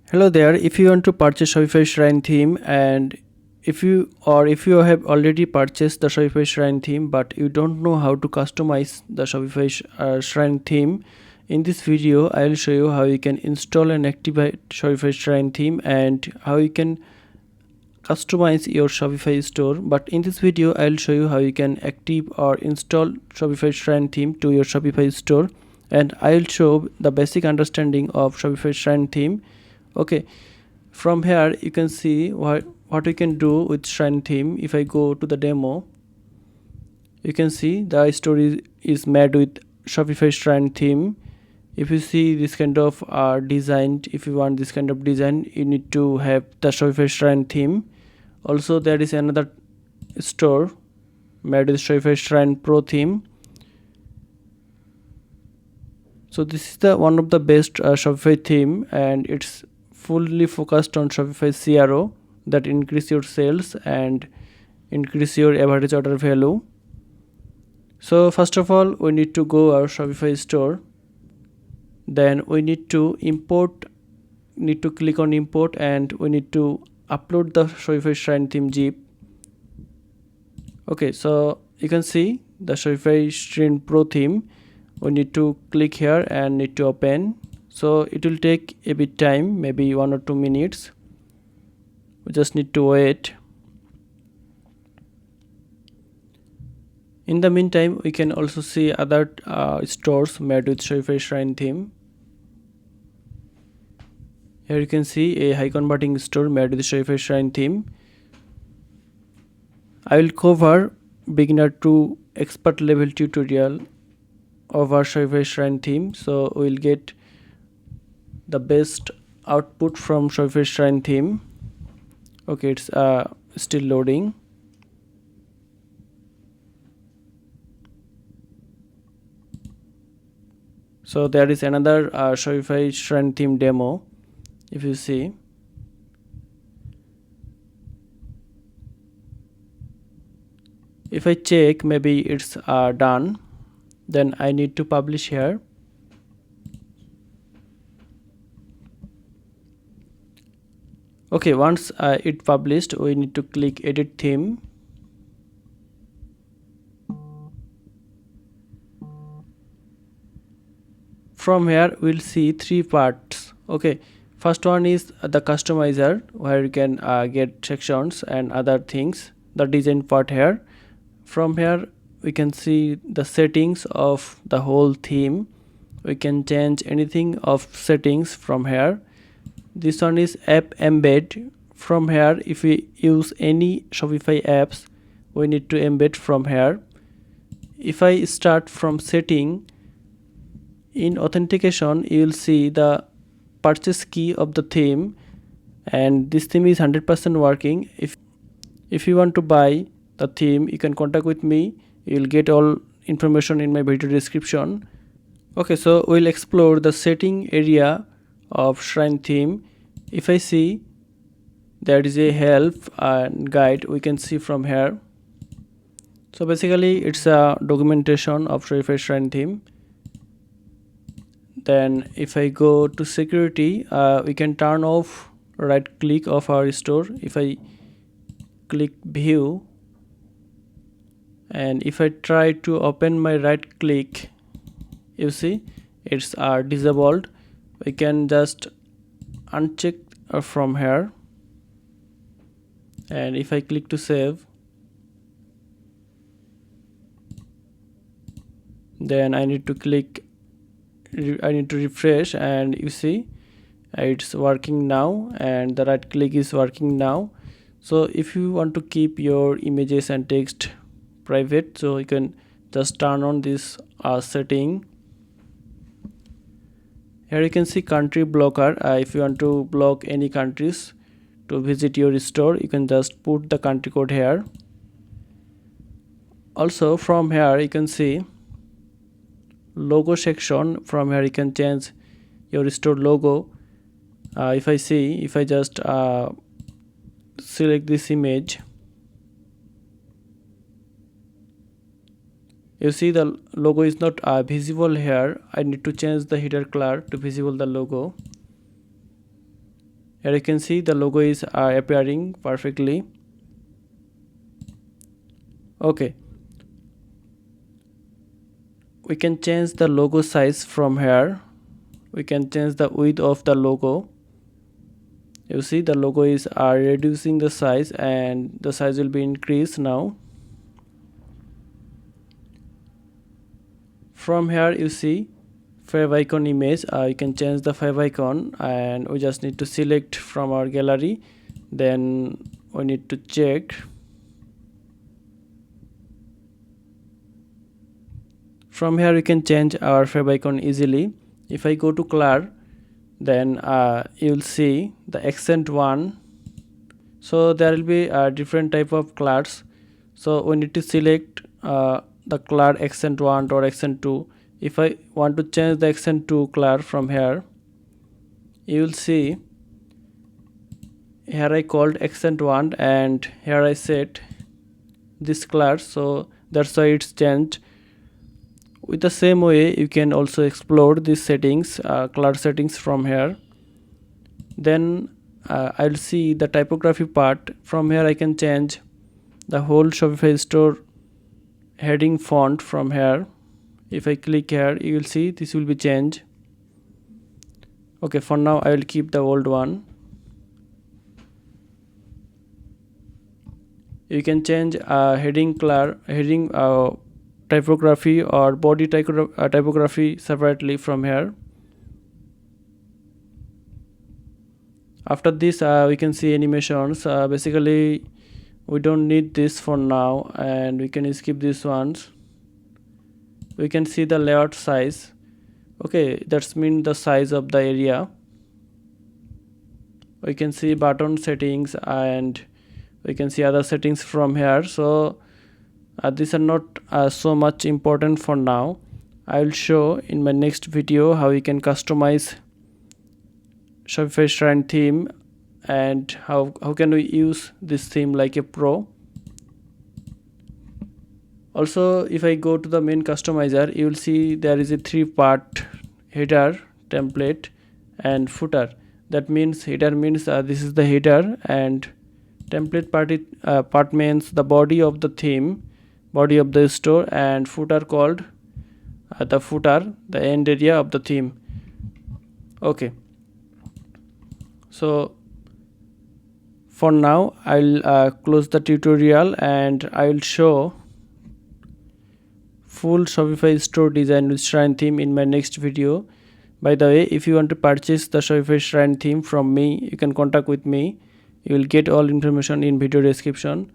Hello there. If you want to purchase Shopify Shrine theme, and if you have already purchased the Shopify Shrine theme but you don't know how to customize the Shopify Shrine theme, in this video I will show you how you can install and activate Shopify Shrine theme and how you can customize your Shopify store. But in this video I will show you how you can active or install Shopify Shrine theme to your Shopify store, and I will show the basic understanding of Shopify Shrine theme. Okay, from here you can see what you can do with Shrine theme. If I go to the demo, you can see the store is made with Shopify Shrine theme. If you see this kind of design, if you want this kind of design, you need to have the Shopify Shrine theme. Also there is another store made with Shopify Shrine Pro theme. So this is the one of the best Shopify theme, and it's fully focused on Shopify CRO that increase your sales and increase your average order value. So first of all, we need to go our Shopify store. Then we need to click on import, and we need to upload the Shopify Shrine theme zip. Okay, so you can see the Shopify Shrine Pro theme. We need to click here and need to open. So it will take a bit time, maybe 1 or 2 minutes. We just need to wait. In the meantime, we can also see other stores made with Shopify Shrine theme. Here you can see a high converting store made with Shopify Shrine theme. I will cover beginner to expert level tutorial of our Shopify Shrine theme, so we will get the best output from Shopify Shrine theme. Okay, it's still loading. So there is another Shopify Shrine theme demo. If you see, if I check, maybe it's done, then I need to publish here. Okay, once it published, we need to click edit theme. From here we'll see 3 parts. Okay, first one is the customizer, where you can get sections and other things, the design part here. From here we can see the settings of the whole theme. We can change anything of settings from here. This one is app embed. From here, if we use any Shopify apps, we need to embed from here. If I start from setting, in authentication you will see the purchase key of the theme, and this theme is 100% working. If you want to buy the theme, you can contact with me. You will get all information in my video description. Okay, so we'll explore the setting area of Shrine theme. If I see, there is a help and guide, we can see from here. So basically it's a documentation of Shopify Shrine theme. Then if I go to security, we can turn off right click of our store. If I click view, and if I try to open my right click, you see it's disabled. We can just uncheck from here, and if I click to save, then I need to refresh, and you see it's working now, and the right click is working now. So if you want to keep your images and text private, so you can just turn on this setting. Here you can see country blocker. If you want to block any countries to visit your store, you can just put the country code here. Also from here you can see logo section. From here you can change your store logo. If I just select this image, you see the logo is not visible here. I need to change the header color to visible the logo. Here you can see the logo is appearing perfectly. Okay, we can change the logo size from here. We can change the width of the logo. You see the logo is reducing the size and the size will be increased now. From here you see favicon image. You can change the favicon, and we just need to select from our gallery. Then we need to check. From here you can change our favicon easily. If I go to color, then you'll see the accent one. So there will be different type of colors. So we need to select the color accent 1 or accent 2. If I want to change the accent 2 color from here, you will see here I called accent 1 and here I set this color, so that's why it's changed. With the same way you can also explore these settings, color settings from here. Then I'll see the typography part. From here I can change the whole Shopify store heading font from here. If I click here, you will see this will be changed. Okay, for now I will keep the old one. You can change heading color, heading typography or body typography separately from here. After this we can see animations. Basically we don't need this for now and we can skip these ones. We can see the layout size. Okay, that's mean the size of the area. We can see button settings and we can see other settings from here. So these are not so much important for now. I will show in my next video how you can customize Shopify Shrine theme and how can we use this theme like a pro. Also, if I go to the main customizer, you will see there is a 3-part header, template and footer. That means header means this is the header, and template part means the body of the theme, body of the store, and footer called the footer, the end area of the theme. Okay, so for now I'll close the tutorial and I will show full Shopify store design with Shrine theme in my next video. By the way, if you want to purchase the Shopify Shrine theme from me, you can contact with me. You will get all information in video description.